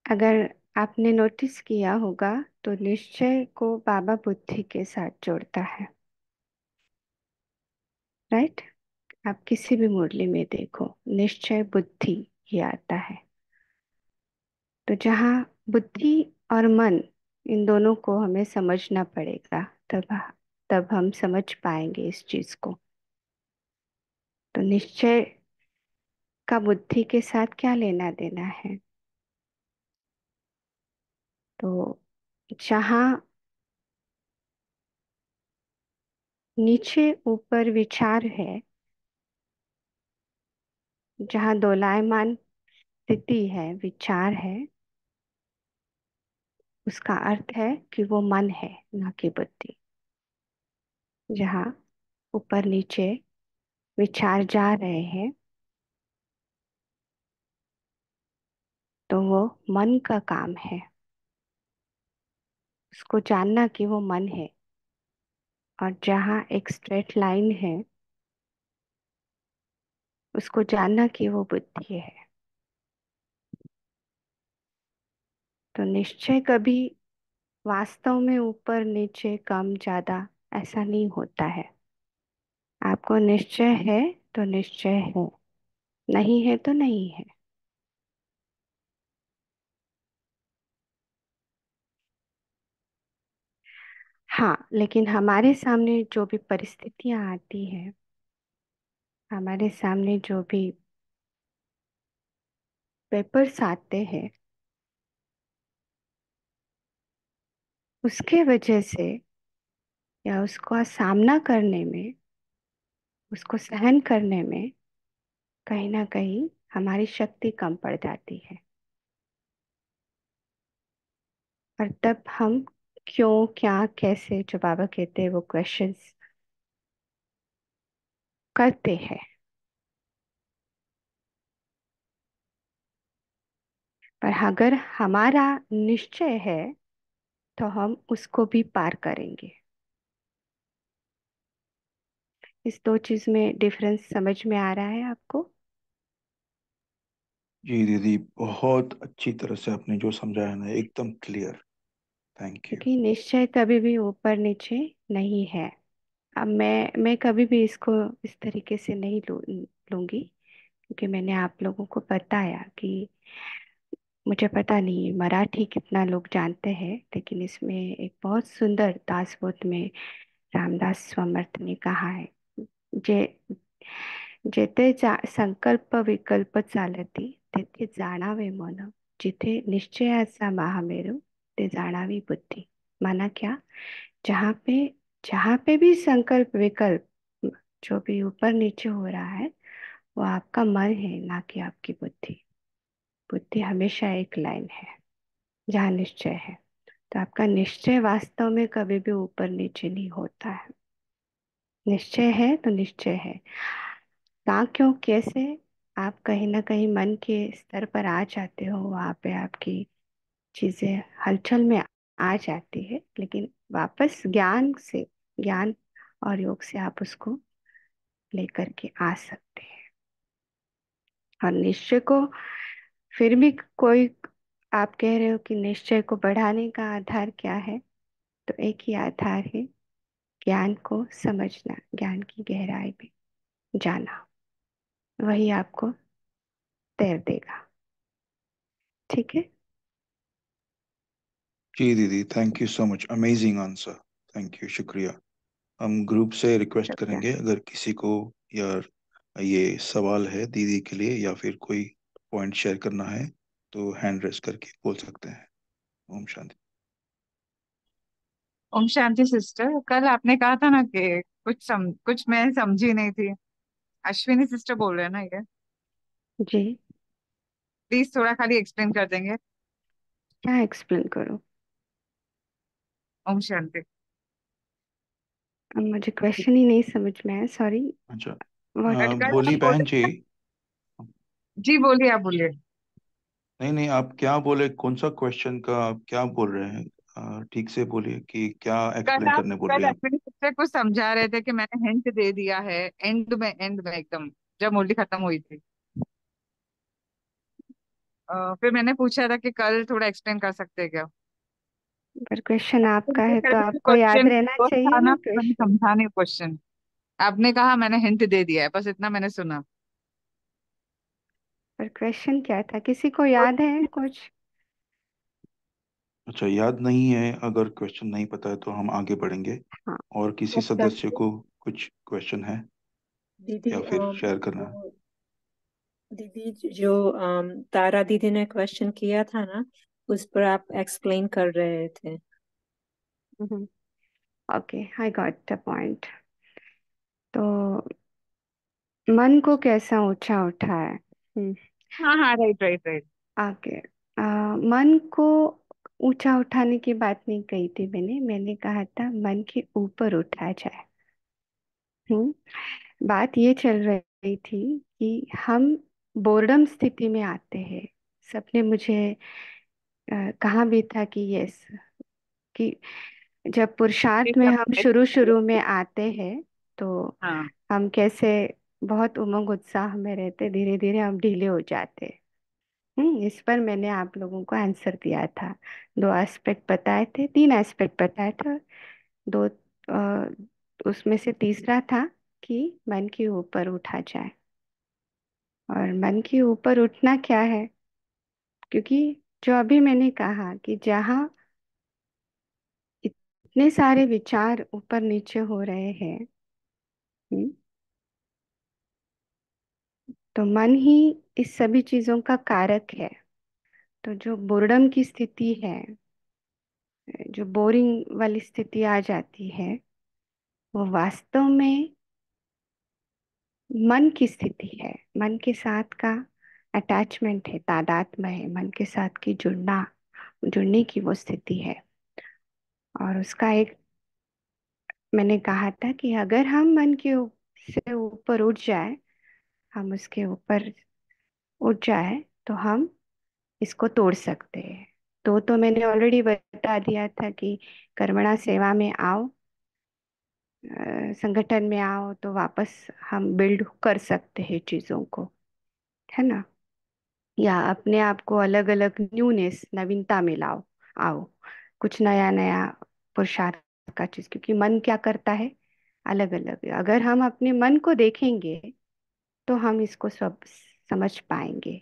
अगर आपने नोटिस किया होगा तो निश्चय को बाबा बुद्धि के साथ जोड़ता है। राइट? आप किसी भी मुरली में देखो निश्चय बुद्धि ही आता है। तो जहाँ बुद्धि और मन, इन दोनों को हमें समझना पड़ेगा, तब तब हम समझ पाएंगे इस चीज को। तो निश्चय का बुद्धि के साथ क्या लेना देना है? तो जहाँ नीचे ऊपर विचार है, जहाँ दोलायमान स्थिति है, विचार है, उसका अर्थ है कि वो मन है, ना कि बुद्धि। जहाँ ऊपर नीचे विचार जा रहे हैं तो वो मन का काम है। उसको जानना कि वो मन है, और जहाँ एक स्ट्रेट लाइन है उसको जानना कि वो बुद्धि है। तो निश्चय कभी वास्तव में ऊपर नीचे कम ज्यादा ऐसा नहीं होता है। आपको निश्चय है तो निश्चय है, नहीं है तो नहीं है। हाँ, लेकिन हमारे सामने जो भी परिस्थितियां आती है, हमारे सामने जो भी पेपर्स आते हैं, उसके वजह से या उसका सामना करने में, उसको सहन करने में कहीं ना कहीं हमारी शक्ति कम पड़ जाती है। और तब हम क्यों, क्या, कैसे, जो बाबा कहते हैं वो क्वेश्चंस करते हैं। पर अगर हमारा निश्चय है तो हम उसको भी पार करेंगे। इस दो चीज में डिफरेंस समझ में आ रहा है आपको? जी दीदी, बहुत अच्छी तरह से आपने जो समझाया ना, एकदम क्लियर। Thank you. क्योंकि निश्चय कभी भी ऊपर नीचे नहीं है। अब मैं कभी भी इसको इस तरीके से नहीं लूंगी, क्योंकि मैंने आप लोगों को बताया कि मुझे पता नहीं मराठी कितना लोग जानते हैं, लेकिन इसमें एक बहुत सुंदर दासबोध में रामदास समर्थ ने कहा है, जे जेथे संकल्प विकल्प चालती तेथे जाणावे मन, जिथे निश्चयाचा महामेरू ते जाणावी बुद्धी। माना क्या? जहाँ पे जहाँ पे भी संकल्प विकल्प जो भी ऊपर नीचे हो रहा है, वो आपका मन है, ना कि आपकी बुद्धि। बुद्धि हमेशा एक लाइन है जहाँ निश्चय है। तो आपका निश्चय वास्तव में कभी भी ऊपर नीचे नहीं होता है। निश्चय है तो निश्चय है। कहाँ, क्यों, कैसे, आप कहीं ना कहीं मन के स्तर पर आ जाते हो, वहां पे आपकी चीजें हलचल में आ जाती है, लेकिन वापस ज्ञान से, ज्ञान और योग से आप उसको लेकर के आ सकते हैं। और निश्चय को फिर भी कोई, आप कह रहे हो कि निश्चय को बढ़ाने का आधार क्या है, तो एक ही आधार है, ज्ञान को समझना, ज्ञान की गहराई में जाना। वही आपको तैर देगा। ठीक है। जी दीदी, thank you so much, amazing answer. Thank you, शुक्रिया। हम ग्रुप से रिक्वेस्ट शुक्रिया। करेंगे, अगर किसी को या ये सवाल है दीदी के लिए या फिर कोई पॉइंट शेयर करना है तो हैंड रेस करके बोल सकते हैं। ओम शांति। ओम शांति सिस्टर, कल आपने कहा था ना कि कुछ मैं समझी नहीं थी। अश्विनी सिस्टर बोल रहे हैं ना ये? जी। प्लीज थोड़ा खाली एक्सप्लेन कर देंगे। क्या एक्सप्लेन करूं? ओम शांति। अब मुझे क्वेश्चन ही नहीं समझ में आया, सॉरी। अच्छा, व्हाट? कल बोली आप बोल बहन जी। रहे थे। जी बोलिए, आप बोलिए। नहीं नहीं, आप क्या बोले, कौन सा क्वेश्चन का आप क्या बोल रहे हैं? ठीक से बोलिए कि क्या कल एक्सप्लेन आप करने बोल कल रहे हैं आप। अश्विनी सिस्टर को समझा रहे थे कि मैंने हिंट दे दिया है एंड में एकदम, जब मुरली खत्म हुई थी। फिर मैंने पूछा था कि कल थोड़ा एक्सप्लेन कर सकते हैं क्या। पर क्वेश्चन आपका है तो आपको याद क्वेश्चन रहना चाहिए था ना, ना मैंने क्वेश्चन। समझा नहीं क्वेश्चन। आपने कहा मैंने हिंट दे दिया है, बस इतना मैंने सुना। पर क्वेश्चन क्या था, किसी को याद है कुछ? अच्छा, याद नहीं है? अगर क्वेश्चन नहीं पता है तो हम आगे बढ़ेंगे। हाँ। और किसी ओम सदस्य को कुछ क्वेश्चन है दीदी, या फिर शेयर करना है? वो दीदी जो तारा दीदी ने क्वेश्चन किया था ना, उस पर आप एक्सप्लेन कर रहे थे। Okay, I got the point. तो मन को कैसा ऊंचा उठाए? हाँ हाँ, राइट राइट राइट। ओके। मन को ऊंचा उठाने की बात नहीं कही थी मैंने कहा था मन के ऊपर उठाया जाए। बात ये चल रही थी कि हम बोर्डम स्थिति में आते हैं। सबने मुझे कहा भी था कि यस, कि जब पुरुषार्थ में हम शुरू शुरू में आते हैं तो हाँ हम कैसे बहुत उमंग उत्साह में रहते, धीरे धीरे हम ढीले हो जाते। इस पर मैंने आप लोगों को आंसर दिया था। दो एस्पेक्ट बताए थे, तीन एस्पेक्ट बताए थे। दो उसमें से तीसरा था कि मन के ऊपर उठा जाए। और मन के ऊपर उठना क्या है? क्योंकि जो अभी मैंने कहा कि जहाँ इतने सारे विचार ऊपर नीचे हो रहे हैं, हम्म, तो मन ही इस सभी चीजों का कारक है। तो जो बोर्डम की स्थिति है, जो बोरिंग वाली स्थिति आ जाती है, वो वास्तव में मन की स्थिति है। मन के साथ का अटैचमेंट है, तादात्म्य है, मन के साथ की जुड़ने की वो स्थिति है। और उसका एक, मैंने कहा था कि अगर हम मन के से ऊपर उठ जाए, हम उसके ऊपर उठ जाए, तो हम इसको तोड़ सकते हैं। तो मैंने ऑलरेडी बता दिया था कि कर्मणा सेवा में आओ, संगठन में आओ, तो वापस हम बिल्ड कर सकते हैं चीजों को, है ना। या अपने आप को अलग अलग न्यूनेस, नवीनता में लाओ, आओ, कुछ नया नया पुरुषार्थ का चीज। क्योंकि मन क्या करता है, अलग अलग। अगर हम अपने मन को देखेंगे तो हम इसको सब समझ पाएंगे।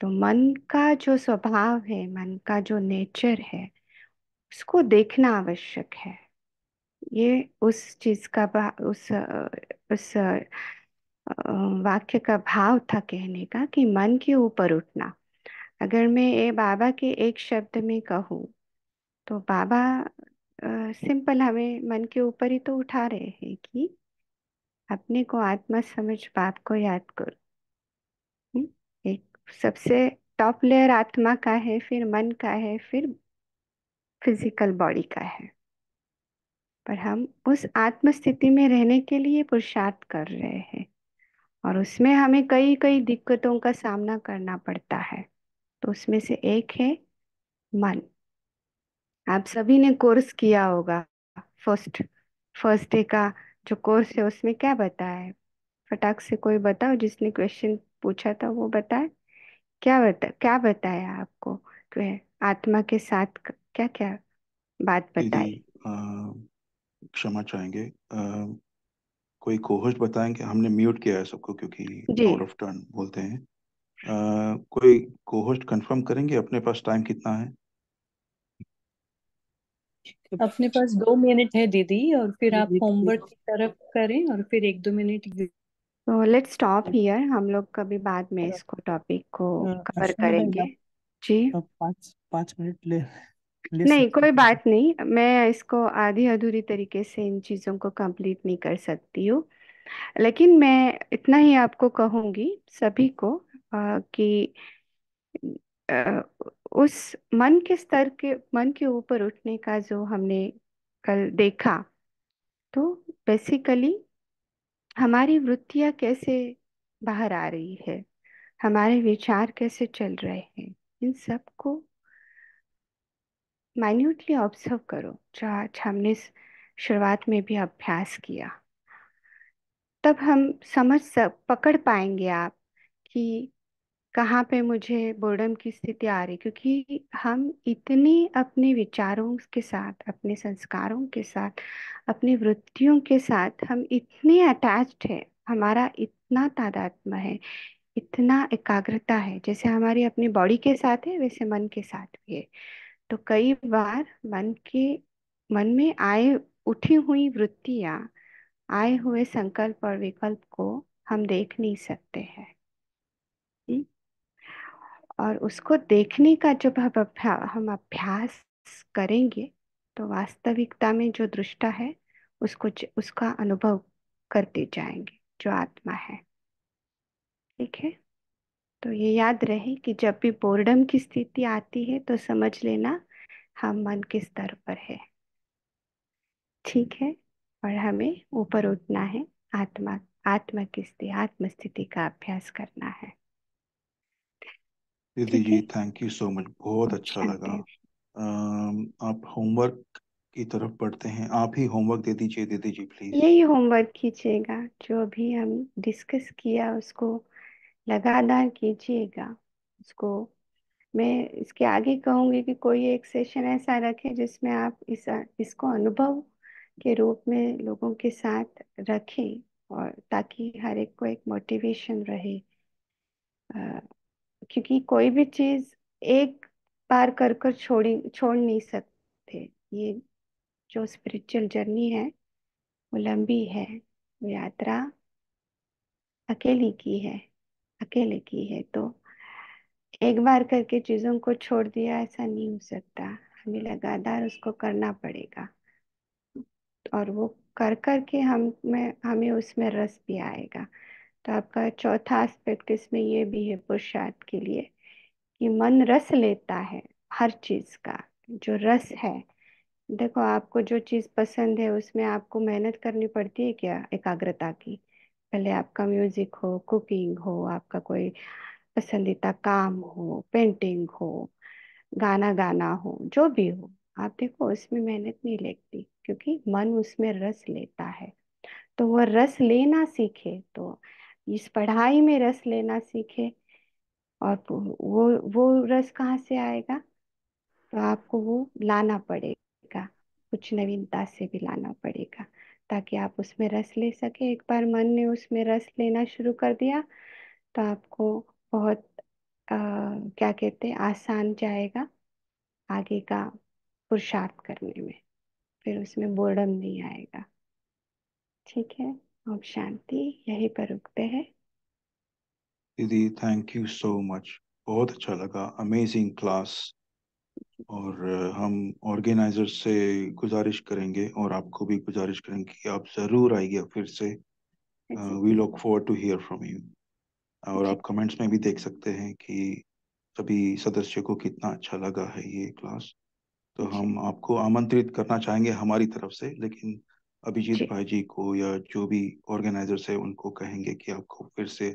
तो मन का जो स्वभाव है, मन का जो नेचर है, उसको देखना आवश्यक है। ये उस चीज का उस वाक्य का भाव था कहने का कि मन के ऊपर उठना। अगर मैं ये बाबा के एक शब्द में कहूँ, तो बाबा सिंपल हमें मन के ऊपर ही तो उठा रहे हैं कि अपने को आत्मा समझ, बाप को याद करो। हम्म? एक सबसे टॉप लेयर आत्मा का है, फिर मन का है, फिर फिजिकल बॉडी का है। पर हम उस आत्म स्थिति में रहने के लिए पुरुषार्थ कर रहे हैं, और उसमें हमें कई कई दिक्कतों का सामना करना पड़ता है। तो उसमें से एक है मन। आप सभी ने कोर्स किया होगा। फर्स्ट फर्स्ट डे का जो कोर्स है उसमें क्या बताया है? फटाक से कोई बताओ, जिसने क्वेश्चन पूछा था वो बताए। क्या बताया आपको कि आत्मा के साथ क्या क्या बात दीदी, बताई? अ, क्षमा चाहेंगे, कोई कोहोस्ट बताएंगे? हमने म्यूट किया है सबको क्योंकि जी। आउट ऑफ टर्न बोलते हैं। कोई कोहोस्ट कंफर्म करेंगे अपने पास टाइम कितना है? अपने पास 2 मिनट है दीदी, और फिर आप होमवर्क की तरफ करें, और फिर 1-2 मिनट तो लेट्स स्टॉप हियर। हम लोग कभी बाद में इसको टॉपिक को कवर अश्विनी बहन, करेंगे। जी। आप 5 5 मिनट ले नहीं, सकते कोई हैं। बात नहीं, मैं इसको आधी अधूरी तरीके से इन चीज़ों को कंप्लीट नहीं कर सकती हूँ। लेकिन मैं इतना ही आपको कहूँगी सभी को, कि अ, उस मन के ऊपर उठने का जो हमने कल देखा, तो बेसिकली हमारी वृत्तियाँ कैसे बाहर आ रही है, हमारे विचार कैसे चल रहे हैं, इन सब को माइन्यूटली ऑब्जर्व करो। जो आज हमने शुरुआत में भी अभ्यास किया, तब हम पकड़ पाएंगे आप कि कहाँ पे मुझे बोर्डम की स्थिति आ रही। क्योंकि हम इतने अपने विचारों के साथ, अपने संस्कारों के साथ, अपनी वृत्तियों के साथ हम इतने अटैच्ड है, हमारा इतना तादात्म्य है, इतना एकाग्रता है। जैसे हमारी अपनी बॉडी के साथ है, वैसे मन के साथ भी है। तो कई बार मन में आए उठी हुई वृत्तियां, आए हुए संकल्प और विकल्प को हम देख नहीं सकते हैं। हम्म? और उसको देखने का जब हम अभ्यास करेंगे, तो वास्तविकता में जो दृष्टा है, उसका अनुभव करते जाएंगे, जो आत्मा है। ठीक है। तो ये याद रहे कि जब भी बोर्डम की स्थिति आती है, तो समझ लेना हम मन के स्तर पर है। ठीक है। और हमें ऊपर उठना है, आत्मा आत्म स्थिति का अभ्यास करना है। दीदी ठीक जी, है। थैंक यू सो मच, बहुत ओम अच्छा लगा। शांति। आप होमवर्क की तरफ बढ़ते हैं। आप ही होमवर्क दे दीजिए प्लीज। यही होमवर्क कीजिएगा, जो भी हम डिस्कस किया उसको लगातार कीजिएगा। उसको मैं इसके आगे कहूंगी कि कोई एक सेशन ऐसा रखें जिसमें आप इसको अनुभव के रूप में लोगों के साथ रखें, और ताकि हर एक को एक मोटिवेशन रहे। अ, क्योंकि कोई भी चीज एक बार कर कर छोड़ नहीं सकते। ये जो स्पिरिचुअल जर्नी है वो लंबी है, वो यात्रा अकेली की है, अकेले की है। तो एक बार करके चीजों को छोड़ दिया ऐसा नहीं हो सकता, हमें लगातार उसको करना पड़ेगा। और वो कर कर के हमें उसमें रस भी आएगा। तो आपका चौथा एस्पेक्ट इसमें ये भी है पुरुषार्थ के लिए, कि मन रस लेता है हर चीज का। जो रस है, देखो आपको जो चीज पसंद है उसमें आपको मेहनत करनी पड़ती है क्या, एकाग्रता की। भले आपका म्यूजिक हो, कुकिंग हो, आपका कोई पसंदीदा काम हो, पेंटिंग हो, गाना गाना हो, जो भी हो, आप देखो उसमें मेहनत नहीं लगती, क्योंकि मन उसमें रस लेता है। तो वो रस लेना सीखे, तो इस पढ़ाई में रस लेना सीखे। और वो रस कहाँ से आएगा, तो आपको वो लाना पड़ेगा, कुछ नवीनता से भी लाना पड़ेगा, ताकि आप उसमें रस ले सके। एक बार मन ने उसमें रस लेना शुरू कर दिया तो आपको बहुत क्या कहते हैं, आसान जाएगा आगे का पुरुषार्थ करने में। फिर उसमें बोर्डम नहीं आएगा। ठीक है, अब शांति यहीं पर रुकते हैं। दीदी थैंक यू सो मच, बहुत अच्छा लगा, अमेजिंग क्लास। और हम ऑर्गेनाइजर से गुजारिश करेंगे और आपको भी गुजारिश करेंगे कि आप ज़रूर आइए फिर से। जी we look forward to hear from you. और जी आप कमेंट्स में भी देख सकते हैं कि सभी सदस्यों को कितना अच्छा लगा है ये क्लास। तो जी हम आपको आमंत्रित करना चाहेंगे हमारी तरफ से, लेकिन अभिजीत जी भाई जी को या जो भी ऑर्गेनाइजर्स है उनको कहेंगे कि आपको फिर से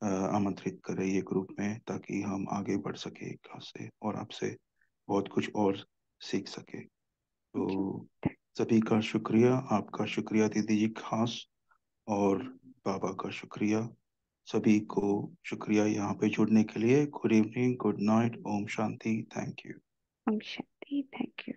आमंत्रित करें ये ग्रुप में, ताकि हम आगे बढ़ सके क्लास से और आपसे बहुत कुछ और सीख सके। जी तो सभी का शुक्रिया, आपका शुक्रिया दीदी जी खास, और बाबा का शुक्रिया। सभी को शुक्रिया यहाँ पे जुड़ने के लिए। Good evening, good night, Om Shanti, thank you. Om Shanti, thank you.